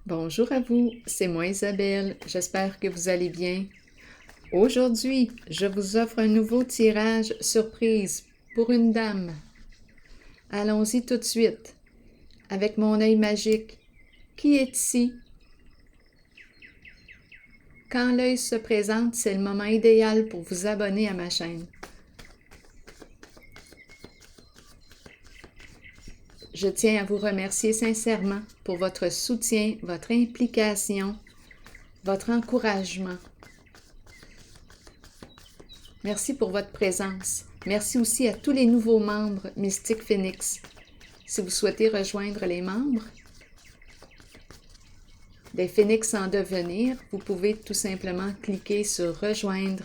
Bonjour à vous, c'est moi Isabelle, j'espère que vous allez bien. Aujourd'hui, je vous offre un nouveau tirage surprise pour une dame. Allons-y tout de suite, avec mon œil magique. Qui est ici? Quand l'œil se présente, c'est le moment idéal pour vous abonner à ma chaîne. Je tiens à vous remercier sincèrement pour votre soutien, votre implication, votre encouragement. Merci pour votre présence. Merci aussi à tous les nouveaux membres Mystique Phoenix. Si vous souhaitez rejoindre les membres des Phoenix en devenir, vous pouvez tout simplement cliquer sur Rejoindre.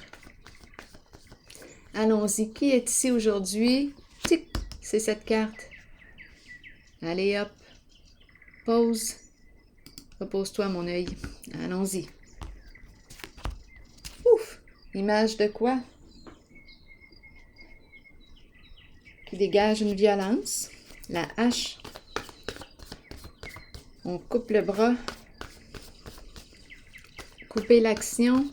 Allons-y. Qui est ici aujourd'hui? Tic! C'est cette carte. Allez hop. Pause. Repose-toi mon œil. Allons-y. Ouf! Image de quoi? Qui dégage une violence. La hache. On coupe le bras. Couper l'action.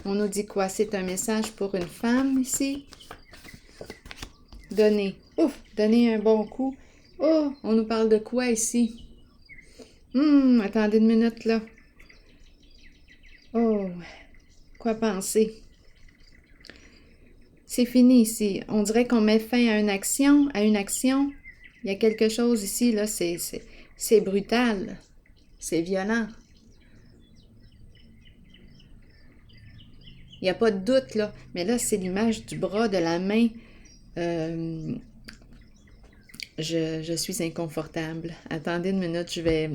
On nous dit quoi? C'est un message pour une femme ici. Donner. Ouf! Donner un bon coup. Oh! On nous parle de quoi ici? Attendez une minute là. Oh! Quoi penser? C'est fini ici. On dirait qu'on met fin à une action. Il y a quelque chose ici, là. C'est brutal. C'est violent. Il n'y a pas de doute, là. Mais là, c'est l'image du bras, de la main. Je suis inconfortable. Attendez une minute, je vais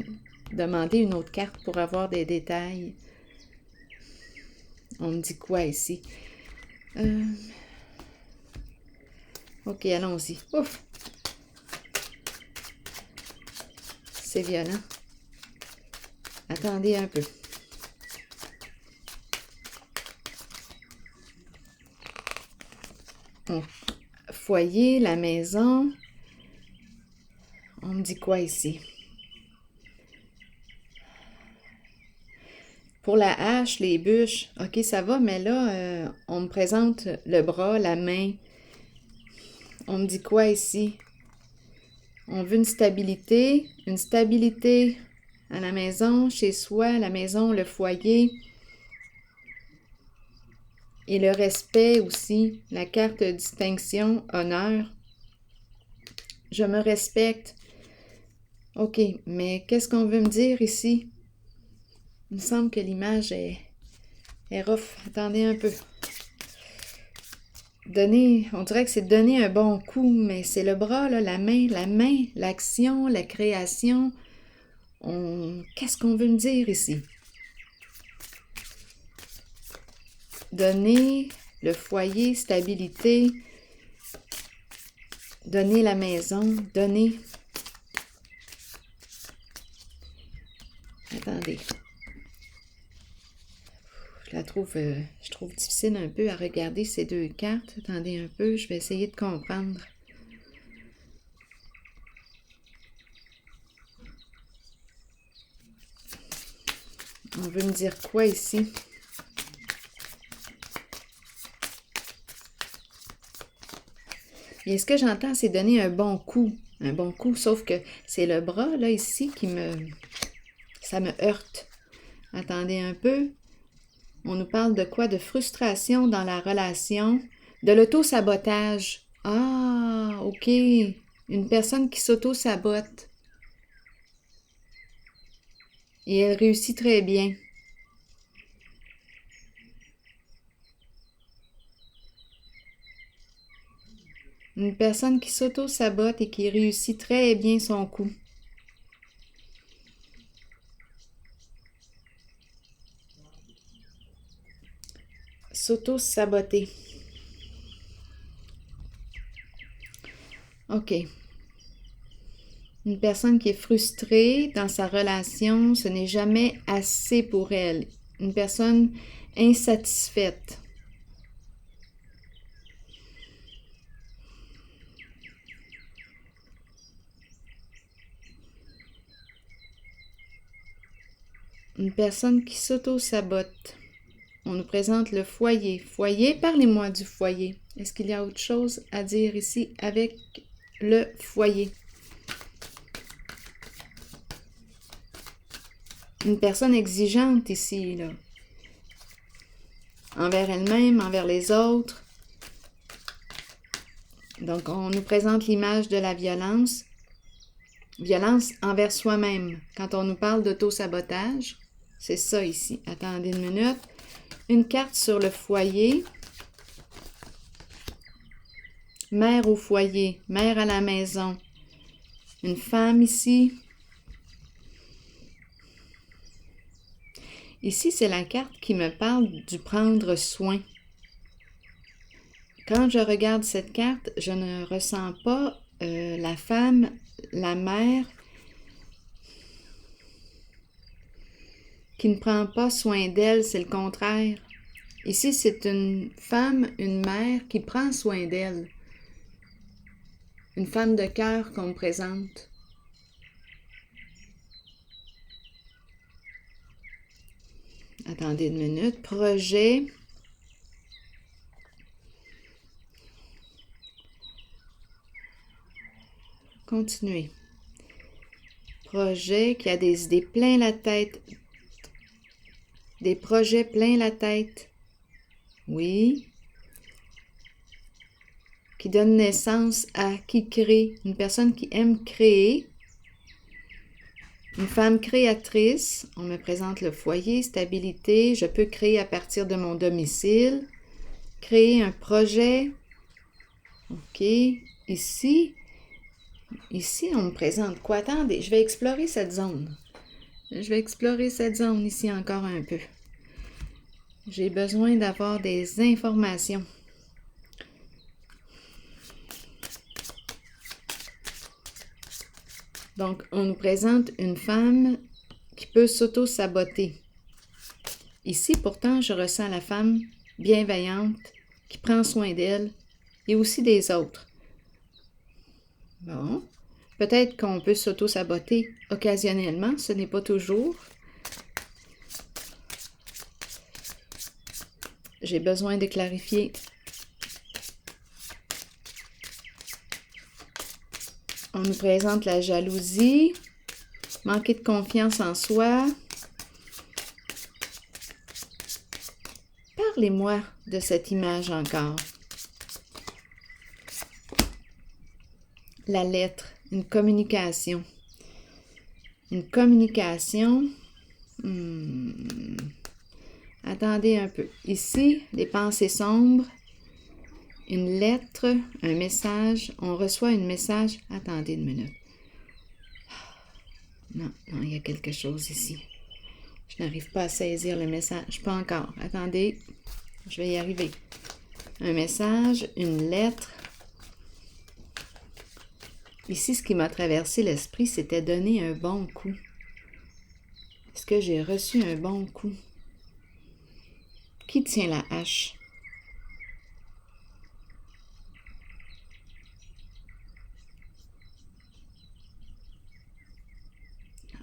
demander une autre carte pour avoir des détails. On me dit quoi ici? Ok, allons-y. Ouf! C'est violent. Attendez un peu. Foyer, la maison. On me dit quoi ici? Pour la hache, les bûches, ok, ça va, mais là, on me présente le bras, la main. On me dit quoi ici? On veut une stabilité à la maison, chez soi, la maison, le foyer. Et le respect aussi, la carte de distinction, honneur. Je me respecte. Ok, mais qu'est-ce qu'on veut me dire ici? Il me semble que l'image est rough. Attendez un peu. Donner, on dirait que c'est donner un bon coup, mais c'est le bras, là, la main, l'action, la création. Qu'est-ce qu'on veut me dire ici? Donner le foyer, stabilité. Donner la maison, donner. Attendez. Je trouve difficile un peu à regarder ces deux cartes. Attendez un peu, je vais essayer de comprendre. On veut me dire quoi ici? Et ce que j'entends, c'est donner un bon coup. Un bon coup, sauf que c'est le bras, là, ici, ça me heurte. Attendez un peu. On nous parle de quoi? De frustration dans la relation, de l'auto-sabotage. Ah, ok. Une personne qui s'auto-sabote. Et elle réussit très bien. Une personne qui s'auto-sabote et qui réussit très bien son coup. S'auto-saboter. OK. Une personne qui est frustrée dans sa relation, ce n'est jamais assez pour elle. Une personne insatisfaite. Une personne qui s'auto-sabote. On nous présente le foyer. Foyer, parlez-moi du foyer. Est-ce qu'il y a autre chose à dire ici avec le foyer? Une personne exigeante ici, là. Envers elle-même, envers les autres. Donc, on nous présente l'image de la violence. Violence envers soi-même. Quand on nous parle d'auto-sabotage, c'est ça ici. Attendez une minute. Une carte sur le foyer. Mère au foyer, mère à la maison. Une femme ici. Ici, c'est la carte qui me parle du prendre soin. Quand je regarde cette carte, je ne ressens pas la femme, la mère, qui ne prend pas soin d'elle, c'est le contraire. Ici, c'est une femme, une mère qui prend soin d'elle. Une femme de cœur qu'on me présente. Attendez une minute. Projet. Continuez. Projet qui a des idées plein la tête. Des projets plein la tête. Oui. Qui donne naissance à qui crée. Une personne qui aime créer. Une femme créatrice. On me présente le foyer, stabilité. Je peux créer à partir de mon domicile. Créer un projet. OK. Ici, on me présente quoi? Attendez, je vais explorer cette zone. Je vais explorer cette zone ici encore un peu. J'ai besoin d'avoir des informations. Donc, on nous présente une femme qui peut s'auto-saboter. Ici, pourtant, je ressens la femme bienveillante, qui prend soin d'elle et aussi des autres. Bon, peut-être qu'on peut s'auto-saboter occasionnellement, ce n'est pas toujours. J'ai besoin de clarifier. On nous présente la jalousie, manquer de confiance en soi. Parlez-moi de cette image encore. La lettre, une communication. Une communication. Attendez un peu. Ici, les pensées sombres. Une lettre, un message. On reçoit un message. Attendez une minute. Non, il y a quelque chose ici. Je n'arrive pas à saisir le message. Pas encore. Attendez, je vais y arriver. Un message, une lettre. Ici, ce qui m'a traversé l'esprit, c'était donner un bon coup. Est-ce que j'ai reçu un bon coup? Qui tient la hache?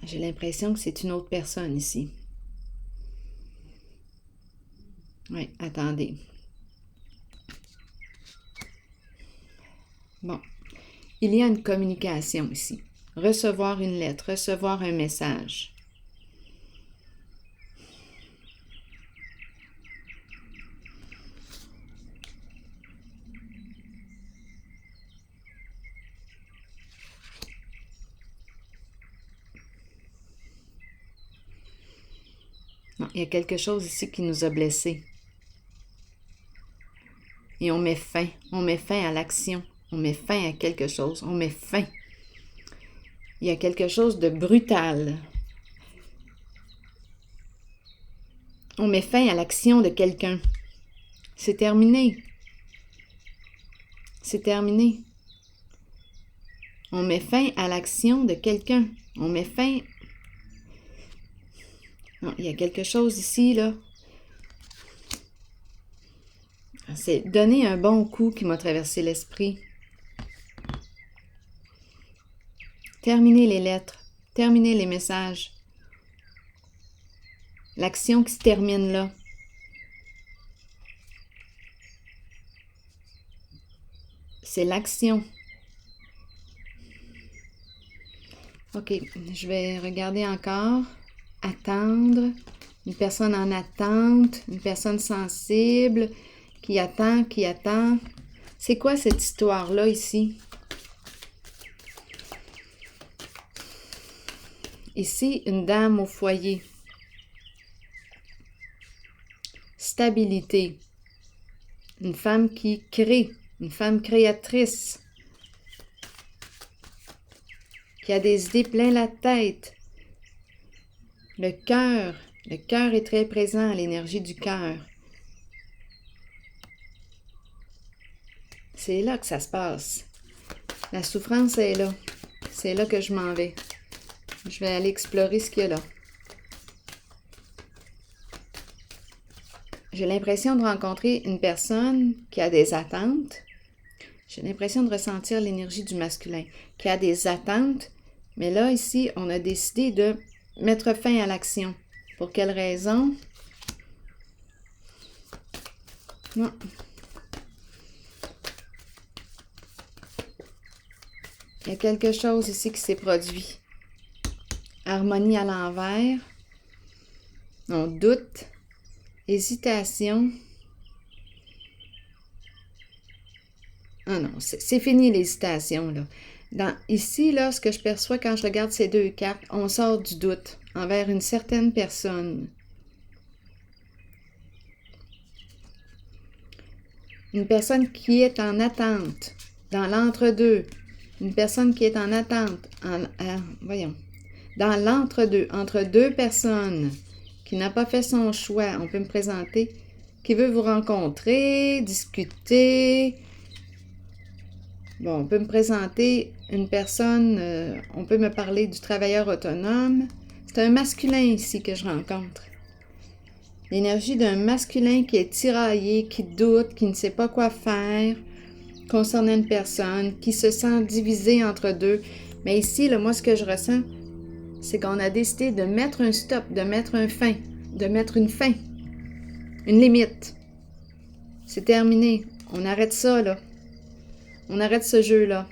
J'ai l'impression que c'est une autre personne ici. Oui, attendez. Bon. Il y a une communication ici. Recevoir une lettre, recevoir un message. Non, il y a quelque chose ici qui nous a blessés. Et on met fin à l'action. On met fin à quelque chose. On met fin. Il y a quelque chose de brutal. On met fin à l'action de quelqu'un. C'est terminé. C'est terminé. On met fin à l'action de quelqu'un. On met fin... Non, il y a quelque chose ici, là. C'est donner un bon coup qui m'a traversé l'esprit. Terminer les lettres. Terminer les messages. L'action qui se termine là. C'est l'action. OK, je vais regarder encore. Attendre. Une personne en attente. Une personne sensible. Qui attend, qui attend. C'est quoi cette histoire-là ici? Ici, une dame au foyer. Stabilité. Une femme qui crée. Une femme créatrice. Qui a des idées plein la tête. Le cœur est très présent, l'énergie du cœur. C'est là que ça se passe. La souffrance est là. C'est là que je m'en vais. Je vais aller explorer ce qu'il y a là. J'ai l'impression de rencontrer une personne qui a des attentes. J'ai l'impression de ressentir l'énergie du masculin, qui a des attentes. Mais là, ici, on a décidé de mettre fin à l'action. Pour quelle raison? Non. Il y a quelque chose ici qui s'est produit. Harmonie à l'envers. On doute. Hésitation. Ah non, c'est fini l'hésitation, là. Ici, là, ce que je perçois quand je regarde ces deux cartes, on sort du doute envers une certaine personne. Une personne qui est en attente, dans l'entre-deux. Une personne qui est en attente, dans l'entre-deux, entre deux personnes, qui n'a pas fait son choix, on peut me présenter, qui veut vous rencontrer, discuter. Bon, on peut me présenter une personne, on peut me parler du travailleur autonome. C'est un masculin ici que je rencontre. L'énergie d'un masculin qui est tiraillé, qui doute, qui ne sait pas quoi faire concernant une personne, qui se sent divisé entre deux. Mais ici, là, moi, ce que je ressens, c'est qu'on a décidé de mettre un stop, de mettre un fin, de mettre une fin, une limite. C'est terminé. On arrête ça, là. On arrête ce jeu-là.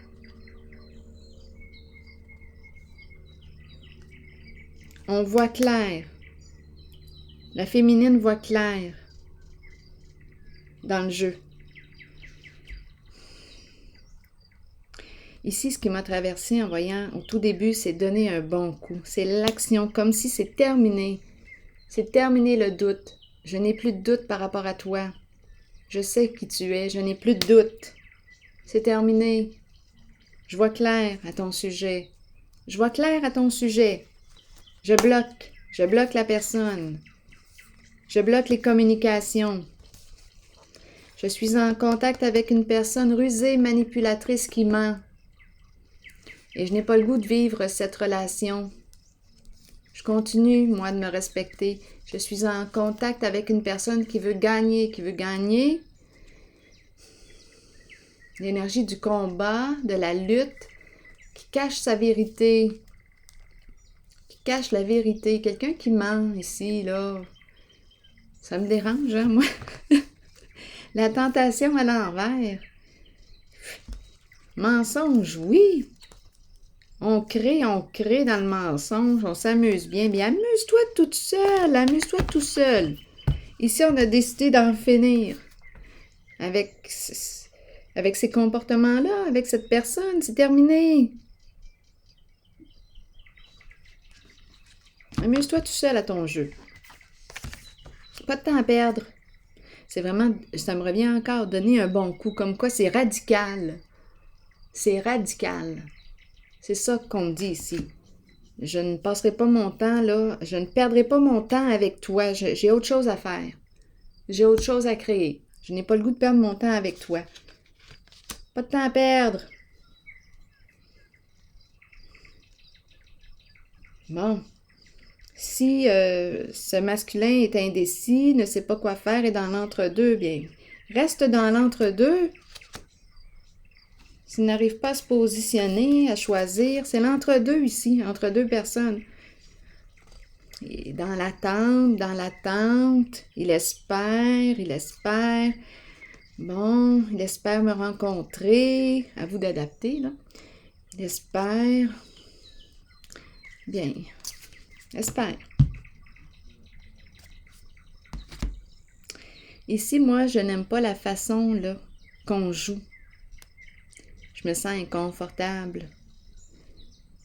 On voit clair. La féminine voit clair dans le jeu. Ici, ce qui m'a traversé en voyant au tout début, c'est donner un bon coup. C'est l'action, comme si c'est terminé. C'est terminé le doute. Je n'ai plus de doute par rapport à toi. Je sais qui tu es. Je n'ai plus de doute. C'est terminé. Je vois clair à ton sujet. Je vois clair à ton sujet. Je bloque. Je bloque la personne. Je bloque les communications. Je suis en contact avec une personne rusée, manipulatrice qui ment. Et je n'ai pas le goût de vivre cette relation. Je continue, moi, de me respecter. Je suis en contact avec une personne qui veut gagner, l'énergie du combat, de la lutte, qui cache sa vérité, qui cache la vérité. Quelqu'un qui ment ici, là, ça me dérange, hein, moi. La tentation à l'envers. Mensonge, oui. On crée dans le mensonge, on s'amuse bien. Bien, amuse-toi toute seule, amuse-toi tout seul. Ici, on a décidé d'en finir avec ces comportements-là, avec cette personne. C'est terminé. Amuse-toi tout seul à ton jeu. Pas de temps à perdre. C'est vraiment, ça me revient encore, donner un bon coup. Comme quoi, c'est radical. C'est radical. C'est ça qu'on me dit ici. Je ne passerai pas mon temps, là. Je ne perdrai pas mon temps avec toi. J'ai autre chose à faire. J'ai autre chose à créer. Je n'ai pas le goût de perdre mon temps avec toi. Pas de temps à perdre. Bon. Si ce masculin est indécis, ne sait pas quoi faire, est dans l'entre-deux, bien, reste dans l'entre-deux. S'il n'arrive pas à se positionner, à choisir, c'est l'entre-deux ici, entre deux personnes. Il est dans l'attente. Il espère. Bon, il espère me rencontrer. À vous d'adapter, là. Il espère. Bien. Espère. Ici, moi, je n'aime pas la façon, là, qu'on joue. Je me sens inconfortable.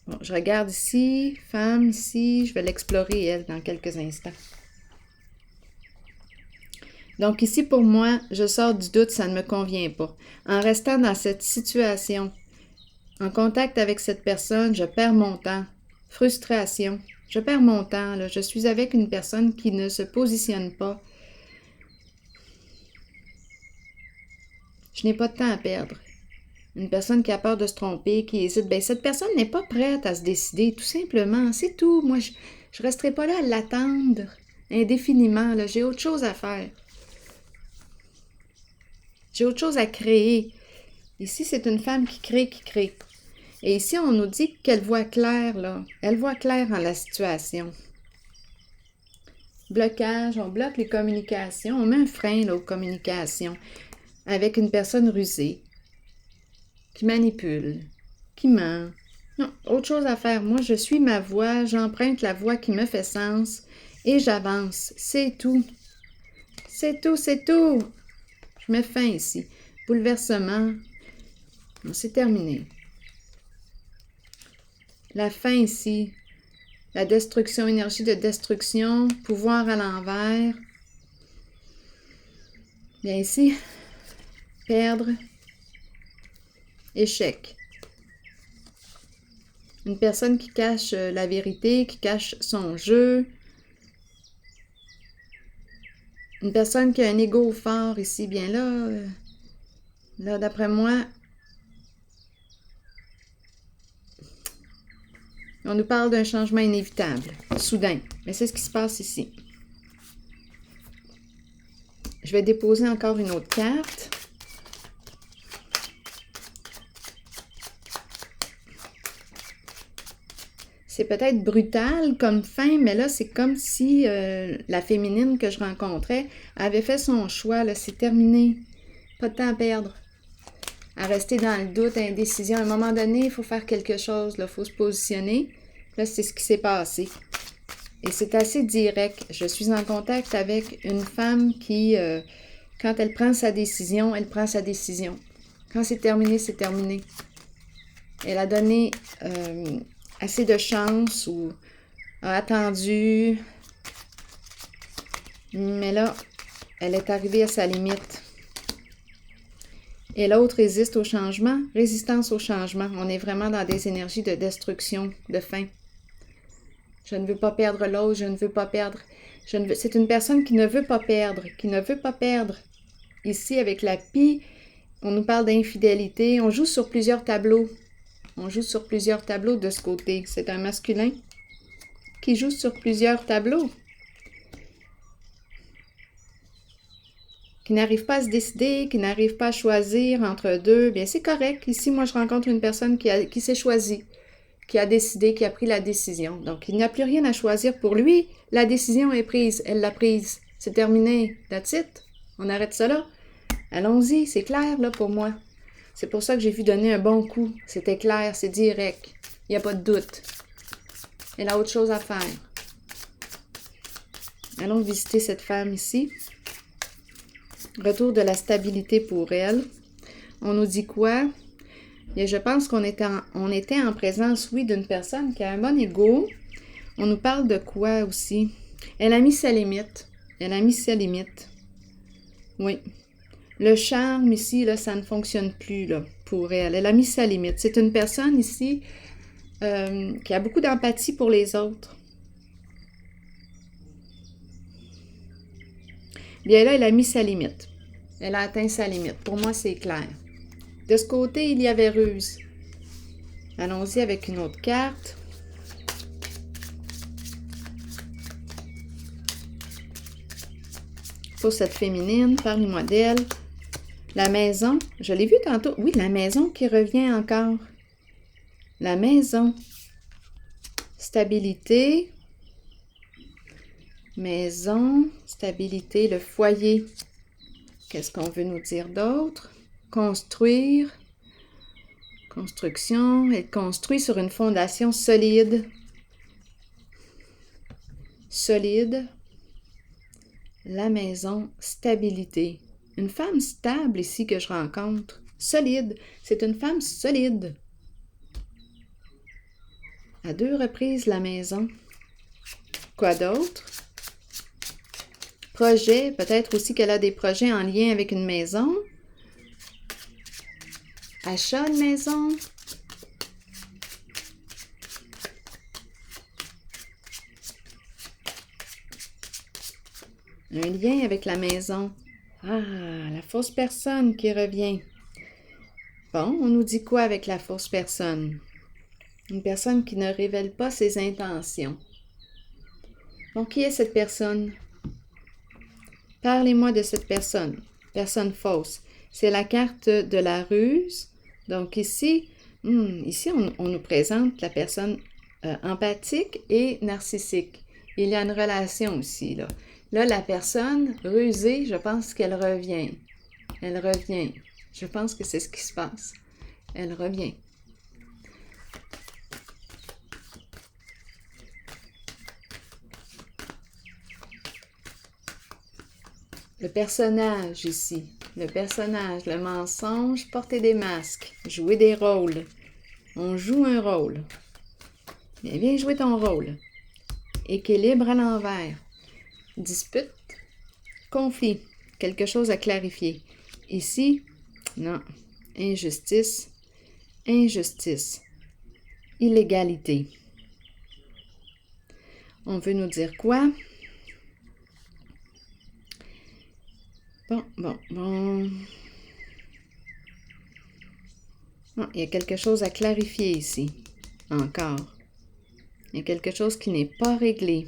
Bon, je regarde ici, femme ici, je vais l'explorer, elle, dans quelques instants. Donc ici, pour moi, je sors du doute, ça ne me convient pas. En restant dans cette situation, en contact avec cette personne, je perds mon temps. Frustration. Je perds mon temps, là. Je suis avec une personne qui ne se positionne pas. Je n'ai pas de temps à perdre. Une personne qui a peur de se tromper, qui hésite, bien, cette personne n'est pas prête à se décider, tout simplement. C'est tout. Moi, je ne resterai pas là à l'attendre indéfiniment. Là. J'ai autre chose à faire. J'ai autre chose à créer. Ici, c'est une femme qui crée. Et ici, on nous dit qu'elle voit clair, là. Elle voit clair en la situation. Blocage, on bloque les communications. On met un frein là, aux communications avec une personne rusée, qui manipule, qui ment. Non, autre chose à faire. Moi, je suis ma voie, j'emprunte la voie qui me fait sens et j'avance. C'est tout. C'est tout. Je mets fin ici. Bouleversement. Bon, c'est terminé. La fin ici. La destruction, énergie de destruction, pouvoir à l'envers. Bien ici, perdre. Échec. Une personne qui cache la vérité, qui cache son jeu. Une personne qui a un ego fort ici, bien là, d'après moi, on nous parle d'un changement inévitable, soudain. Mais c'est ce qui se passe ici. Je vais déposer encore une autre carte. C'est peut-être brutal comme fin, mais là, c'est comme si la féminine que je rencontrais avait fait son choix. Là, c'est terminé. Pas de temps à perdre. À rester dans le doute, indécision. À un moment donné, il faut faire quelque chose. Il faut se positionner. Là, c'est ce qui s'est passé. Et c'est assez direct. Je suis en contact avec une femme qui, quand elle prend sa décision, elle prend sa décision. Quand c'est terminé, c'est terminé. Elle a donné assez de chance ou a attendu. Mais là, elle est arrivée à sa limite. Et l'autre résiste au changement. Résistance au changement. On est vraiment dans des énergies de destruction, de fin. Je ne veux pas perdre l'autre, je ne veux pas perdre. C'est une personne qui ne veut pas perdre, Ici, avec la pie, on nous parle d'infidélité. On joue sur plusieurs tableaux. De ce côté. C'est un masculin qui joue sur plusieurs tableaux. Qui n'arrive pas à se décider, qui n'arrive pas à choisir entre deux. Bien, c'est correct. Ici, moi, je rencontre une personne qui s'est choisie, qui a décidé, qui a pris la décision. Donc, il n'y a plus rien à choisir pour lui. La décision est prise. Elle l'a prise. C'est terminé. That's it. On arrête ça là. Allons-y. C'est clair, là, pour moi. C'est pour ça que j'ai vu donner un bon coup. C'était clair, c'est direct. Il n'y a pas de doute. Elle a autre chose à faire. Allons visiter cette femme ici. Retour de la stabilité pour elle. On nous dit quoi? Et je pense qu'on était en présence, oui, d'une personne qui a un bon ego. On nous parle de quoi aussi? Elle a mis sa limite. Oui. Le charme ici, là, ça ne fonctionne plus là, pour elle. Elle a mis sa limite. C'est une personne ici qui a beaucoup d'empathie pour les autres. Bien là, elle a mis sa limite. Elle a atteint sa limite. Pour moi, c'est clair. De ce côté, il y avait ruse. Allons-y avec une autre carte. Pour cette féminine, parlez-moi d'elle. La maison, je l'ai vu tantôt. Oui, la maison qui revient encore. La maison. Stabilité. Maison, stabilité, le foyer. Qu'est-ce qu'on veut nous dire d'autre? Construire, construction, être construit sur une fondation solide. Solide. La maison, stabilité. Une femme stable ici que je rencontre. Solide. C'est une femme solide. À 2 reprises, la maison. Quoi d'autre? Projet. Peut-être aussi qu'elle a des projets en lien avec une maison. Achat de maison. Un lien avec la maison. Ah, la fausse personne qui revient. Bon, on nous dit quoi avec la fausse personne? Une personne qui ne révèle pas ses intentions. Bon, qui est cette personne? Parlez-moi de cette personne. Personne fausse. C'est la carte de la ruse. Donc ici, on nous présente la personne empathique et narcissique. Il y a une relation aussi, là. Là, la personne rusée, je pense qu'elle revient. Elle revient. Je pense que c'est ce qui se passe. Elle revient. Le personnage ici. Le personnage, le mensonge, porter des masques, jouer des rôles. On joue un rôle. Bien, viens jouer ton rôle. Équilibre à l'envers. Dispute, conflit, quelque chose à clarifier. Ici, non. Injustice, injustice, illégalité. On veut nous dire quoi? Bon. Bon, il y a quelque chose à clarifier ici, encore. Il y a quelque chose qui n'est pas réglé.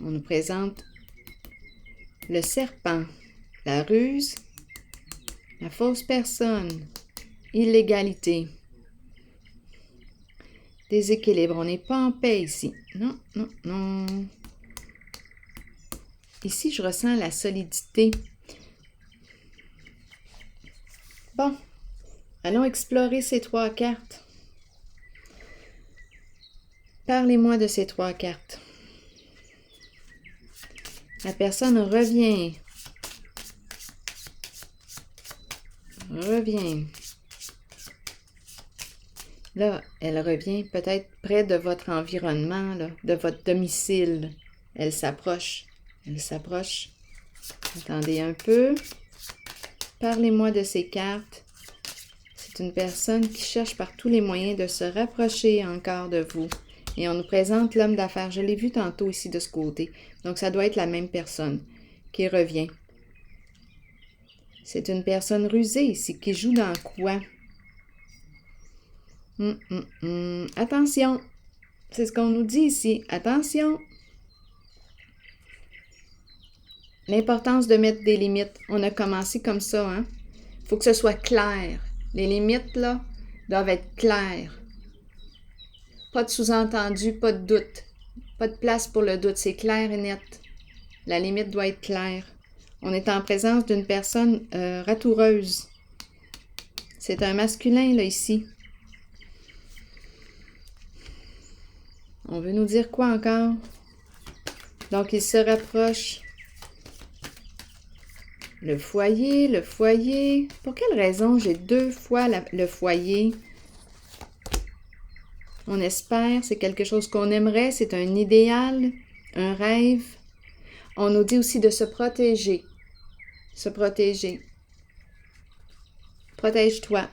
On nous présente le serpent, la ruse, la fausse personne, illégalité, déséquilibre. On n'est pas en paix ici. Non. Ici, je ressens la solidité. Bon, allons explorer ces 3 cartes. Parlez-moi de ces 3 cartes. La personne revient. Là, elle revient peut-être près de votre environnement, là, de votre domicile. Elle s'approche. Attendez un peu. Parlez-moi de ces cartes. C'est une personne qui cherche par tous les moyens de se rapprocher encore de vous. Et on nous présente l'homme d'affaires. Je l'ai vu tantôt ici de ce côté. Donc, ça doit être la même personne qui revient. C'est une personne rusée ici qui joue dans quoi? Attention! C'est ce qu'on nous dit ici. Attention! L'importance de mettre des limites. On a commencé comme ça, hein? Il faut que ce soit clair. Les limites, là, doivent être claires. Pas de sous-entendu, pas de doute. Pas de place pour le doute. C'est clair et net. La limite doit être claire. On est en présence d'une personne ratoureuse. C'est un masculin, là, ici. On veut nous dire quoi encore? Donc, il se rapproche. Le foyer. Pour quelle raison j'ai 2 fois le foyer? On espère, c'est quelque chose qu'on aimerait, c'est un idéal, un rêve. On nous dit aussi de se protéger. Se protéger. Protège-toi.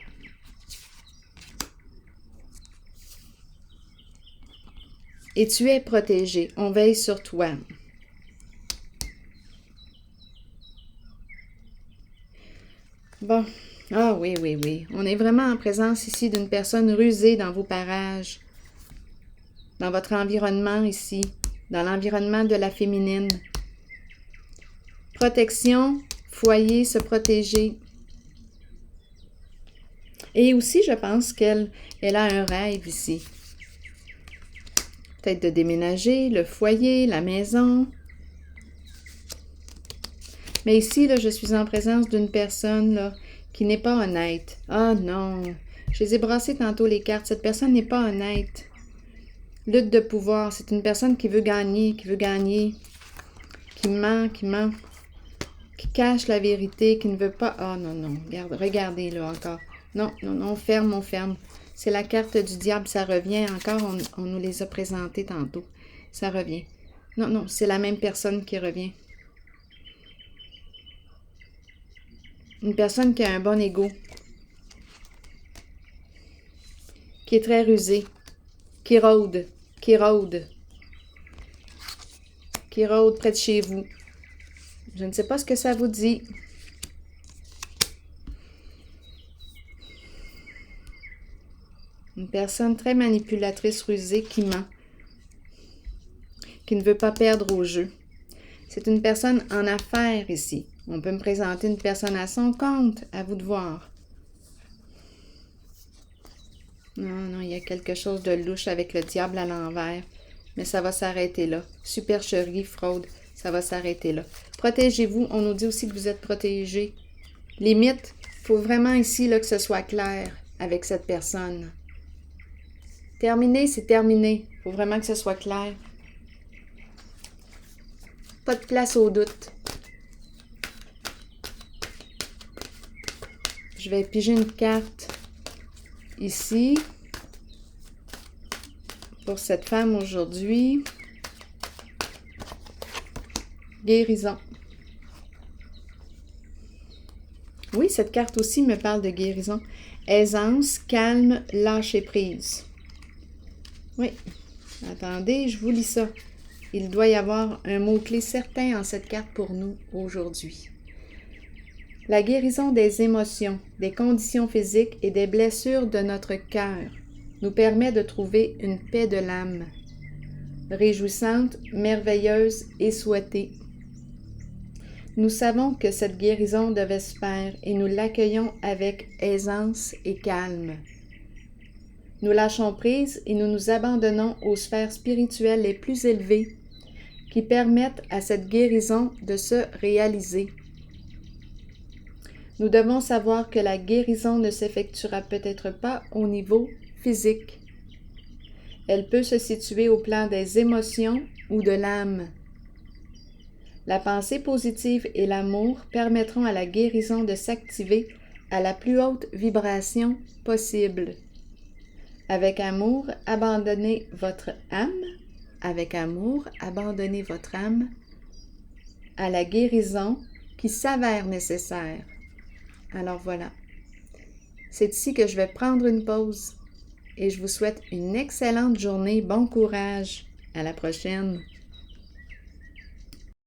Et tu es protégé. On veille sur toi. Bon. Ah oui. On est vraiment en présence ici d'une personne rusée dans vos parages. Dans votre environnement ici. Dans l'environnement de la féminine. Protection, foyer, se protéger. Et aussi, je pense qu'elle a un rêve ici. peut-être de déménager, le foyer, la maison. Mais ici, là, je suis en présence d'une personne là, qui n'est pas honnête. Ah non, je les ai brassées tantôt les cartes. Cette personne n'est pas honnête. Lutte de pouvoir, c'est une personne qui veut gagner, qui ment, qui cache la vérité, qui ne veut pas... Ah non, non, regardez là encore. Non, non, non, on ferme. C'est la carte du diable, ça revient. Encore, on nous les a présentées tantôt. Ça revient. Non, non, c'est la même personne qui revient. Une personne qui a un bon ego. Qui est très rusée. Qui rôde près de chez vous. Je ne sais pas ce que ça vous dit. Une personne très manipulatrice, rusée, qui ment, qui ne veut pas perdre au jeu. C'est une personne en affaires ici. On peut me présenter une personne à son compte, à vous de voir. Non, non, il y a quelque chose de louche avec le diable à l'envers. Mais ça va s'arrêter là. Supercherie, fraude, ça va s'arrêter là. Protégez-vous. On nous dit aussi que vous êtes protégés. Limite, il faut vraiment ici là, que ce soit clair avec cette personne. Terminé, c'est terminé. Il faut vraiment que ce soit clair. Pas de place au doute. Je vais piger une carte ici pour cette femme aujourd'hui. Guérison. Oui, cette carte aussi me parle de guérison. Aisance, calme, lâcher prise. Oui. Attendez, je vous lis ça. Il doit y avoir un mot-clé certain en cette carte pour nous aujourd'hui. La guérison des émotions, des conditions physiques et des blessures de notre cœur nous permet de trouver une paix de l'âme, réjouissante, merveilleuse et souhaitée. Nous savons que cette guérison devait se faire et nous l'accueillons avec aisance et calme. Nous lâchons prise et nous nous abandonnons aux sphères spirituelles les plus élevées qui permettent à cette guérison de se réaliser. Nous devons savoir que la guérison ne s'effectuera peut-être pas au niveau physique. Elle peut se situer au plan des émotions ou de l'âme. La pensée positive et l'amour permettront à la guérison de s'activer à la plus haute vibration possible. Avec amour, abandonnez votre âme. Avec amour, abandonnez votre âme à la guérison qui s'avère nécessaire. Alors voilà. C'est ici que je vais prendre une pause et je vous souhaite une excellente journée. Bon courage. À la prochaine.